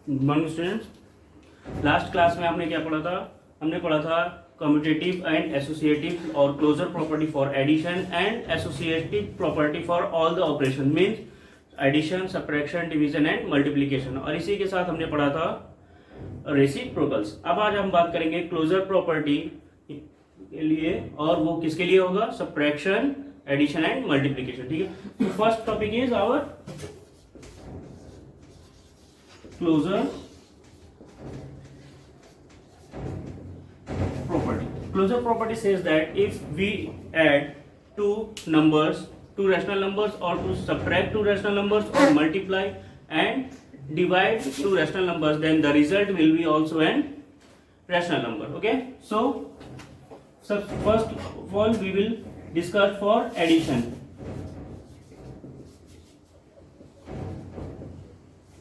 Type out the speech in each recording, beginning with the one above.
Good morning students. Last class में हमने क्या पढ़ा था? हमने पढ़ा था कम्यूटेटिव एंड एसोसिएटिव और closure property for addition and associative property for all the operation, means addition, subtraction, division and multiplication. और इसी के साथ हमने पढ़ा था रेसिप्रोकल्स। अब आज हम बात करेंगे क्लोजर प्रॉपर्टी के लिए, और वो किसके लिए होगा? Subtraction, addition and multiplication. ठीक है, तो first topic is our closure property. Closure property says that if we add two numbers, two rational numbers, or to subtract two rational numbers, or multiply and divide two rational numbers, then the result will be also an rational number. Okay, so first of all we will discuss for addition.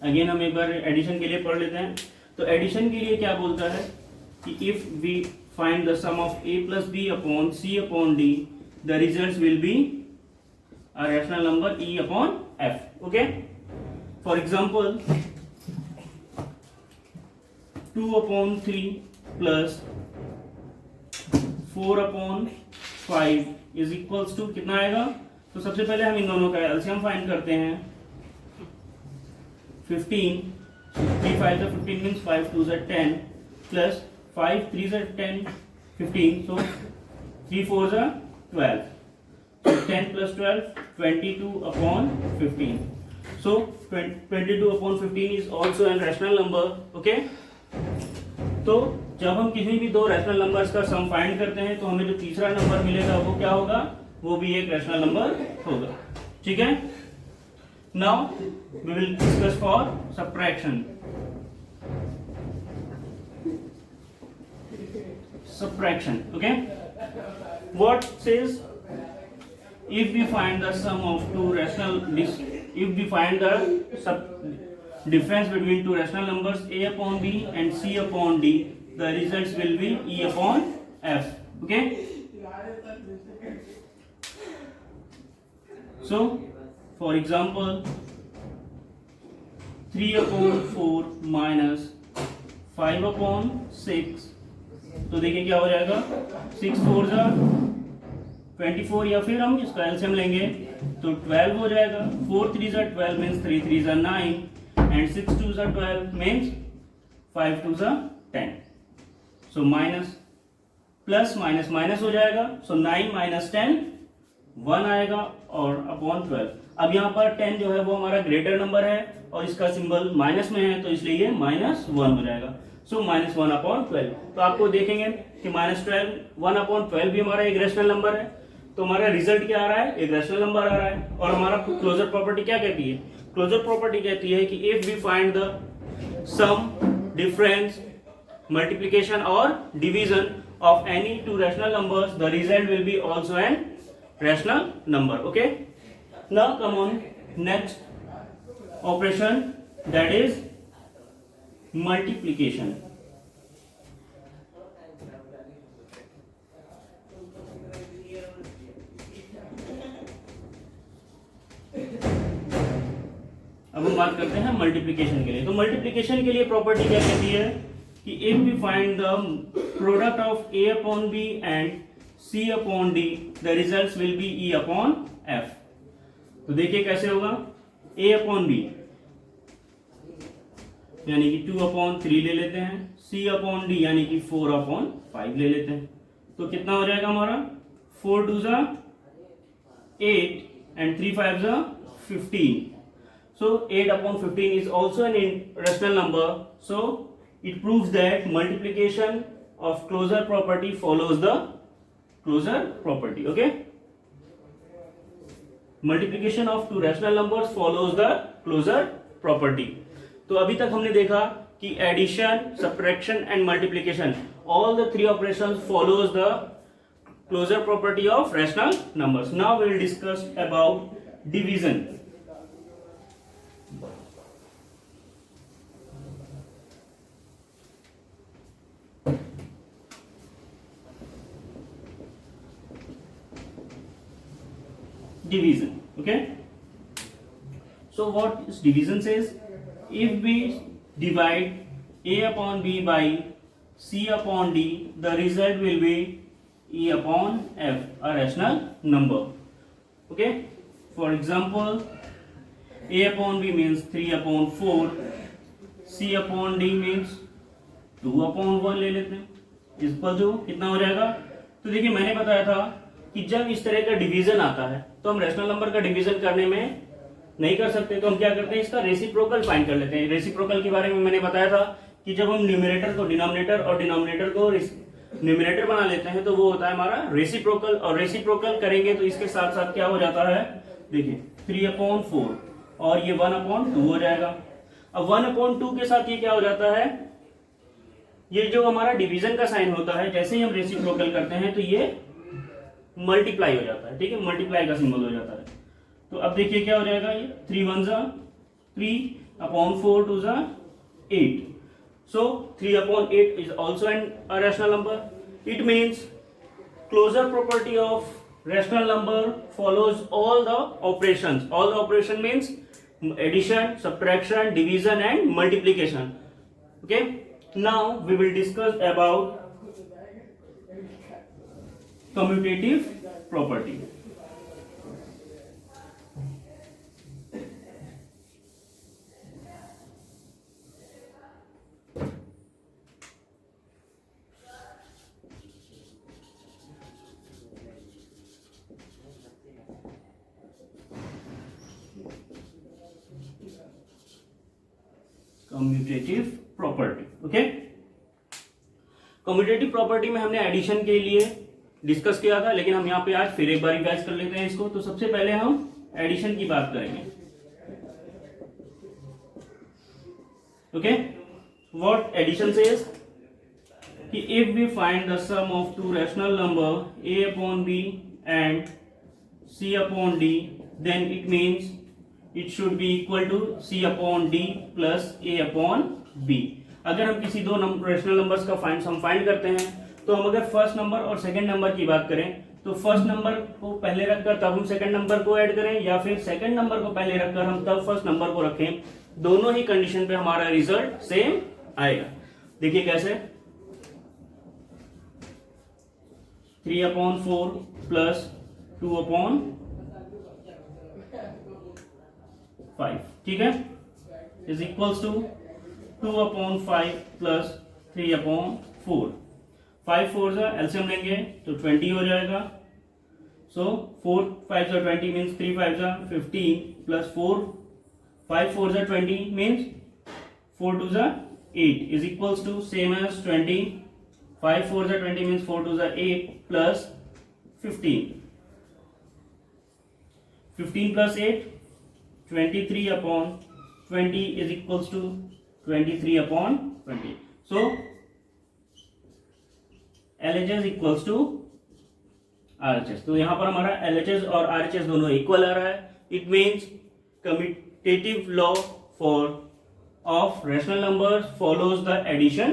Again हम एक बार addition के लिए पढ़ लेते हैं। तो addition के लिए क्या बोलता है कि if we find the sum of a plus B upon c upon d, the result will be a rational number e upon f। Okay, for example 2 upon 3 plus 4 upon 5 is equals to कितना आएगा? तो सबसे पहले हम इन दोनों का LCM find करते हैं। 15, 3 5 are 15 means 5 2s are 10 plus 5 3s are 10 15, so 3 4s are 12, so 10 plus 12 22 upon 15, so 22 upon 15 is also a rational number. okay, तो जब हम किसी भी दो रैशनल नंबर्स का सम फाइंड करते हैं तो हमें जो तीसरा नंबर मिलेगा वो क्या होगा? वो भी एक रैशनल नंबर होगा। ठीक है, now we will discuss for subtraction. Subtraction, okay, what says if we find the sum of two rational, if we find the difference between two rational numbers a upon b and c upon d, the results will be e upon f. okay, so for example 3 upon 4 minus 5 upon 6, तो देखिए क्या हो जाएगा? 6 4 जा 24, या फिर हम इसका एलसीएम लेंगे तो 12 हो जाएगा। 4 3 जा 12 मीन्स 3 3 जा 9 एंड 6 2 जा 12 मीन्स 5 2 जा 10, so minus plus minus minus हो जाएगा, सो 9 माइनस 10 1 आएगा और अपॉन 12। अब यहाँ पर 10 जो है वो हमारा ग्रेटर नंबर है और इसका सिंबल माइनस में है, तो इसलिए ये -1 हो जाएगा। सो -1 अपॉन 12। तो आपको देखेंगे कि -12 1 अपॉन 12 भी हमारा एक रैशनल नंबर है, तो हमारा रिजल्ट क्या आ रहा है? एक रैशनल नंबर आ रहा है। और हमारा क्लोजर प्रॉपर्टी क्या कहती है? क्लोजर प्रॉपर्टी कहती है कि if we find the sum, difference, multiplication और division of any two rational numbers, the result will be also an rational number. okay, now come on next operation, that is multiplication. अब हम बात करते हैं multiplication के लिए। तो multiplication के लिए प्रॉपर्टी क्या कहती है कि if we find the product of a upon b and c upon d, the results will be e upon f. तो देखिए कैसे होगा? a upon b यानी कि 2 upon 3 ले लेते हैं, c upon d यानी कि 4 upon 5 ले लेते हैं, तो कितना हो जाएगा हमारा? 4 2 जा 8 and 3 5 जा 15, so 8 upon 15 is also an rational number. So it proves that multiplication of closure property follows the closure property. okay, multiplication of two rational numbers follows the closure property. तो अभी तक हमने देखा कि addition, subtraction and multiplication, all the three operations follows the closure property of rational numbers. Now we will discuss about division. okay, so what is division says? If we divide a upon b by c upon d, the result will be e upon f, a rational number. Okay, for example, a upon b means 3 upon 4, c upon d means 2 upon 1 ले लेते हैं, equal to कितना हो जाएगा। तो देखिए मैंने बताया था कि जब इस तरह का डिवीजन आता है तो हम रैशनल नंबर का डिवीजन करने में नहीं कर सकते, तो हम क्या करते हैं, इसका रेसिप्रोकल फाइंड कर लेते हैं। रेसिप्रोकल के बारे में मैंने बताया था कि जब हम न्यूमरेटर को डिनोमिनेटर और डिनोमिनेटर को न्यूमरेटर बना लेते हैं तो वो होता है हमारा रेसिप्रोकल, और रेसिप्रोकल करेंगे तो इसके साथ साथ क्या हो जाता है, देखिए 3/4 और ये 1/2 हो जाएगा। अब 1/2 के साथ ये क्या हो जाता है, ये जो हमारा डिवीजन का साइन होता है, जैसे ही हम रेसिप्रोकल करते हैं तो ये मल्टीप्लाई हो जाता है। ठीक है, मल्टीप्लाई का सिंबल हो जाता है। तो अब देखिए क्या हो जाएगा, ये 3 1 जा 3/4 2 जा 8. So 3/8 is also a rational number. It means closure property of rational number follows all the operations. All the operation means addition, subtraction, division and multiplication. Okay, now we will discuss about commutative property. Commutative property. Okay, commutative property में हमने addition के लिए discuss किया था, लेकिन हम यहाँ पे आज फिर एक बार रिवाइज कर लेते हैं इसको। तो सबसे पहले हम एडिशन की बात करेंगे। ओके, व्हाट एडिशन सेज कि if we find the sum of two rational number a upon b and c upon d, then it means it should be equal to c upon d plus a upon b. अगर हम किसी दो rational numbers का हम find करते हैं, तो हम अगर फर्स्ट नंबर और सेकंड नंबर की बात करें तो फर्स्ट नंबर को पहले रखकर तब हम सेकंड नंबर को ऐड करें, या फिर सेकंड नंबर को पहले रखकर हम तब फर्स्ट नंबर को रखें, दोनों ही कंडीशन पे हमारा रिजल्ट सेम आएगा। देखिए कैसे, 3/4 प्लस 2/5, ठीक है, इज इक्वल्स टू 2/5 प्लस 3/4। 5 4 जा एलसीएम लेंगे तो 20 हो जाएगा। सो 4 5 जा 20 मीन्स 3 5 जा 15 प्लस 4 5 4 जा 20 मीन्स 4 2 जा 8 is equals to same as 20। 5 4 जा 20 मीन्स 4 2 जा 8 plus 15 plus 8 23/20 is equals to 23/20. So LHS equals to RHS. तो यहां पर हमारा LHS और RHS दोनों इक्वल आ रहा है। It means commutative law of rational numbers follows the addition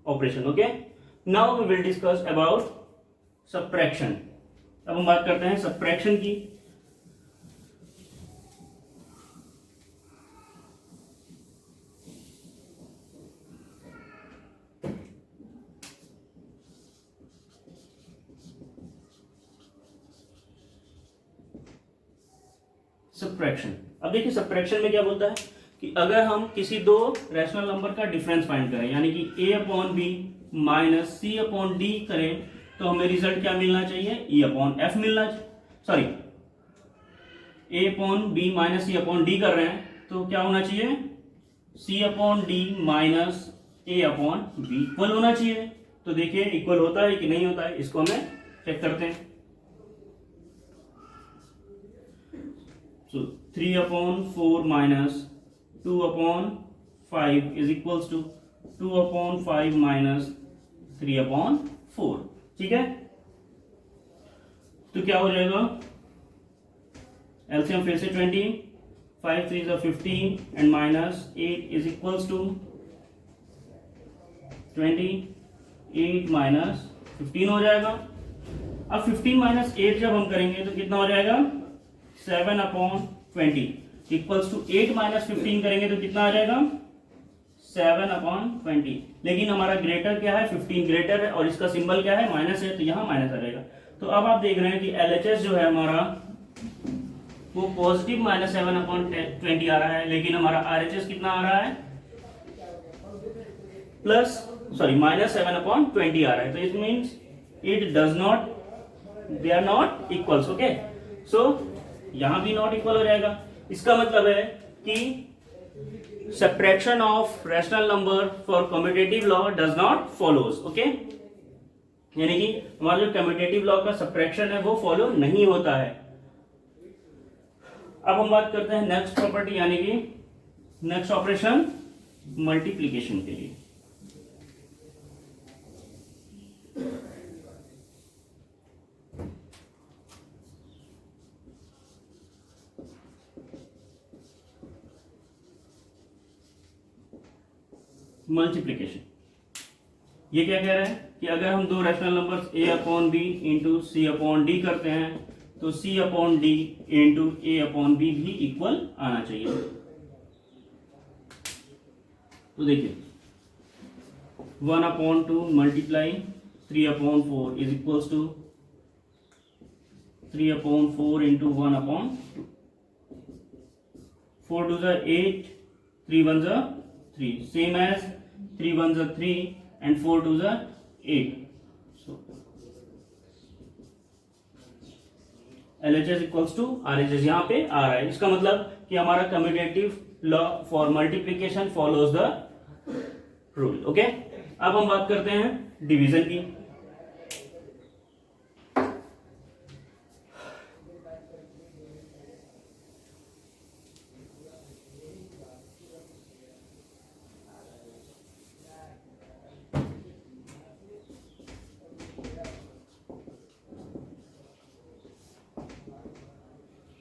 operation. Okay. Now we will discuss about subtraction. अब हम बात करते हैं subtraction की। सब्ट्रैक्शन। अब देखिए सब्ट्रैक्शन में क्या बोलता है कि अगर हम किसी दो रैशनल नंबर का डिफरेंस फाइंड करें, यानी कि a/b माइनस c/d करें, तो हमें रिजल्ट क्या मिलना चाहिए, e/f मिलना चाहिए। सॉरी, a/b माइनस c/d कर रहे हैं तो क्या होना चाहिए, c/d माइनस a/b इक्वल होना चाहिए। तो देखिए इक्वल होता है कि नहीं होता है, इसको हमें चेक करते हैं। So 3/4 minus 2/5 is equals to 2/5 minus 3/4। ठीक है, तो क्या हो जाएगा, एलसीएम फिर से 20, 5 3 is 15 and minus 8 is equals to 28 minus 15 हो जाएगा। अब 15 minus 8 जब हम करेंगे तो कितना हो जाएगा, 7/20 इक्वल्स टू 8 माइनस 15 करेंगे तो कितना आ जाएगा, 7/20, लेकिन हमारा ग्रेटर क्या है, 15 ग्रेटर है और इसका सिंबल क्या है, माइनस है, तो यहाँ माइनस आ जाएगा। तो अब आप देख रहे हैं कि LHS जो है हमारा वो पॉजिटिव -7/20 आ रहा है, लेकिन हमारा RHS कितना आ रहा है, -7/20 आ रहा है। तो it means it does not, they are not equals. Okay, so यहां भी नॉट इक्वल हो जाएगा। इसका मतलब है कि subtraction of rational number for commutative law does not follows. Okay, यानी कि हमारा जो कम्यूटेटिव लॉ का सब्ट्रैक्शन है वो फॉलो नहीं होता है। अब हम बात करते हैं नेक्स्ट प्रॉपर्टी, यानी कि नेक्स्ट ऑपरेशन मल्टीप्लिकेशन के लिए। मल्टीप्लिकेशन, ये क्या कह रहा है कि अगर हम दो rational numbers a/b into c/d करते हैं तो c/d इंटू a/b भी इक्वल आना चाहिए। तो देखिए 1/2 multiply 3/4 is equals to 3/4 into 1/2, 4 2 8, 3 1 3, same as 3 1 3 and 4 2 8. So LHS equals to RHS यहाँ पे आ रहा है। इसका मतलब कि हमारा commutative law for multiplication follows the rule. Okay, अब हम बात करते हैं डिवीजन की।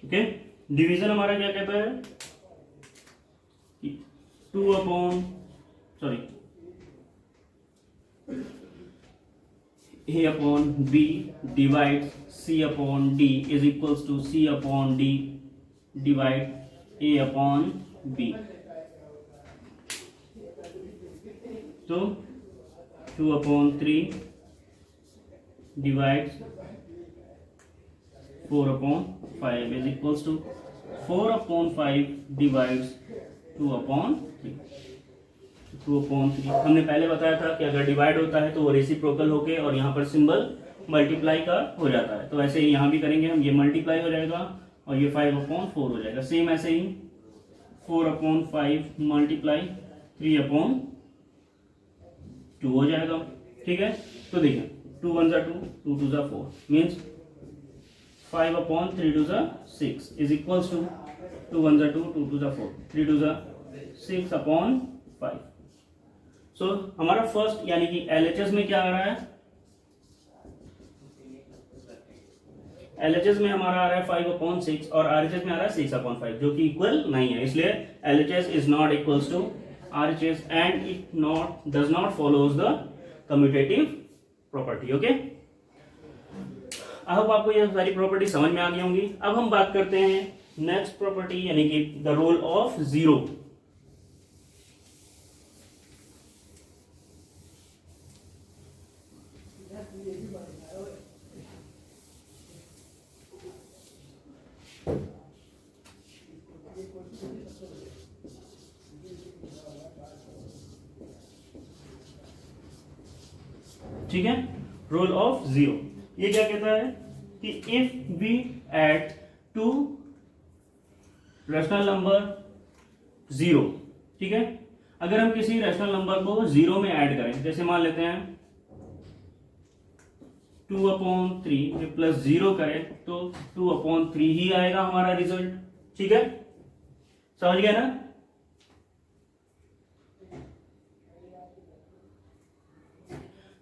ओके, डिवीजन हमारा क्या कहता है कि A/B divides C/D is equals to C/D divide A/B. तो 2/3 divides 4/5 is equals to 4/5 divides 2/3। 2/3 हमने पहले बताया था कि अगर डिवाइड होता है तो वो रेसिप्रोकल होके और यहाँ पर सिंबल मल्टीप्लाई का हो जाता है। तो ऐसे ही यहाँ भी करेंगे हम, ये मल्टीप्लाई हो जाएगा और ये 5/4 हो जाएगा। सेम ऐसे ही 4/5 मल्टीप्लाई 3/2 हो जाएगा। ठीक है, तो देखिए 2 1 2, 2 2 4 मीन्स 5/3 2 6 is equals to 2 1 2, 2 2 4, 3 2 6/5। सो हमारा फर्स्ट यानी कि LHS में क्या आ रहा है, LHS में हमारा आ रहा है 5/6 और RHS में आ रहा है 6/5, जो कि इक्वल नहीं है। इसलिए LHS is not equals to RHS and it does not follows the commutative property. Okay, अब आपको ये सारी प्रॉपर्टी समझ में आ गई होंगी। अब हम बात करते हैं नेक्स्ट प्रॉपर्टी, यानी कि द रोल ऑफ जीरो। ठीक है, रोल ऑफ जीरो ये क्या कहता है कि if we add to rational number zero, ठीक है, अगर हम किसी रैशनल नंबर को जीरो में ऐड करें, जैसे मान लेते हैं 2/3 प्लस 0 करें तो 2/3 ही आएगा हमारा रिजल्ट। ठीक है, समझ गया ना।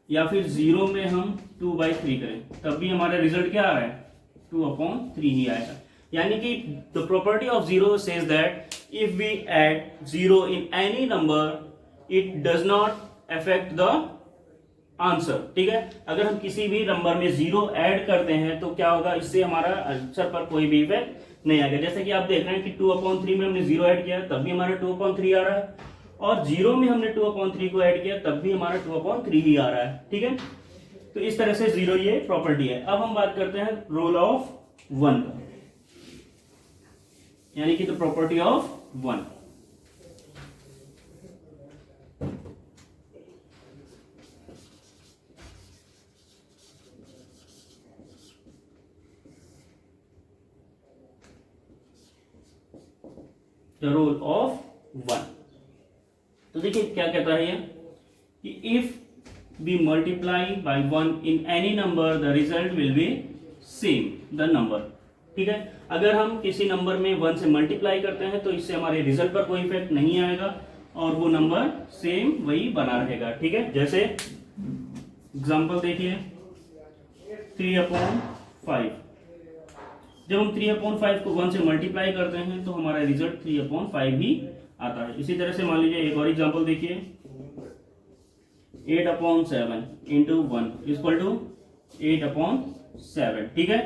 या फिर 0 में हम 2/3 करें तब भी हमारा रिजल्ट क्या आ रहा है, 2/3 ही आएगा। यानी कि the property of zero says that if we add 0 in any number it does not affect the answer. ठीक है, अगर हम किसी भी नंबर में 0 ऐड करते हैं तो क्या होगा, इससे हमारा आंसर पर कोई भी इफेक्ट नहीं आएगा। जैसे कि आप देख रहे हैं कि 2/3 में हमने 0 ऐड किया तब भी हमारा 2/3 आ रहा है, और 0 में हमने 2/3 को ऐड किया तब भी हमारा 2/3 ही आ रहा है, ठीक है। तो इस तरह से 0 ये प्रॉपर्टी है। अब हम बात करते हैं रोल ऑफ 1 का, यानी कि the property of 1। The role of 1। तो देखिए क्या कहता है ये कि if we multiply by 1 in any number the result will be same the number, ठीक है। अगर हम किसी नंबर में 1 से मल्टीप्लाई करते हैं तो इससे हमारे रिजल्ट पर कोई इफेक्ट नहीं आएगा और वो नंबर सेम वही बना रहेगा, ठीक है। जैसे एग्जांपल देखिए 3/5। जब हम 3/5 को 1 से मल्टीप्लाई करते हैं तो हमारा रिजल्ट 3/5 ही आता है। इसी तरह से मान लीजिए एक और एग्जांपल देखिए 8/7 इंटू 1 इक्वल टू 8/7, ठीक है।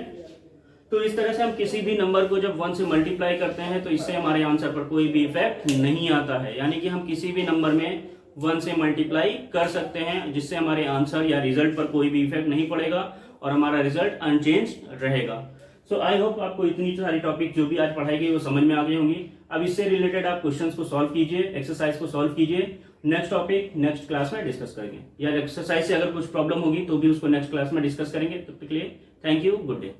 तो इस तरह से हम किसी भी नंबर को जब 1 से मल्टीप्लाई करते हैं तो इससे हमारे आंसर पर कोई भी इफेक्ट नहीं आता है, यानी कि हम किसी भी नंबर में 1 से मल्टीप्लाई कर सकते हैं जिससे हमारे आंसर या रिजल्ट पर कोई भी इफेक्ट नहीं पड़ेगा और हमारा रिजल्ट अनचेंज रहेगा। सो आई होप आपको इतनी सारी टॉपिक जो भी आज पढ़ाई गई वो समझ में आ गई होंगी। अब इससे रिलेटेड आप क्वेश्चंस को सॉल्व कीजिए, एक्सरसाइज को सॉल्व कीजिए। नेक्स्ट टॉपिक नेक्स्ट क्लास में डिस्कस करेंगे, या एक्सरसाइज से अगर कुछ प्रॉब्लम होगी तो भी उसको नेक्स्ट क्लास में डिस्कस करेंगे। तब तक के लिए थैंक यू, गुड डे।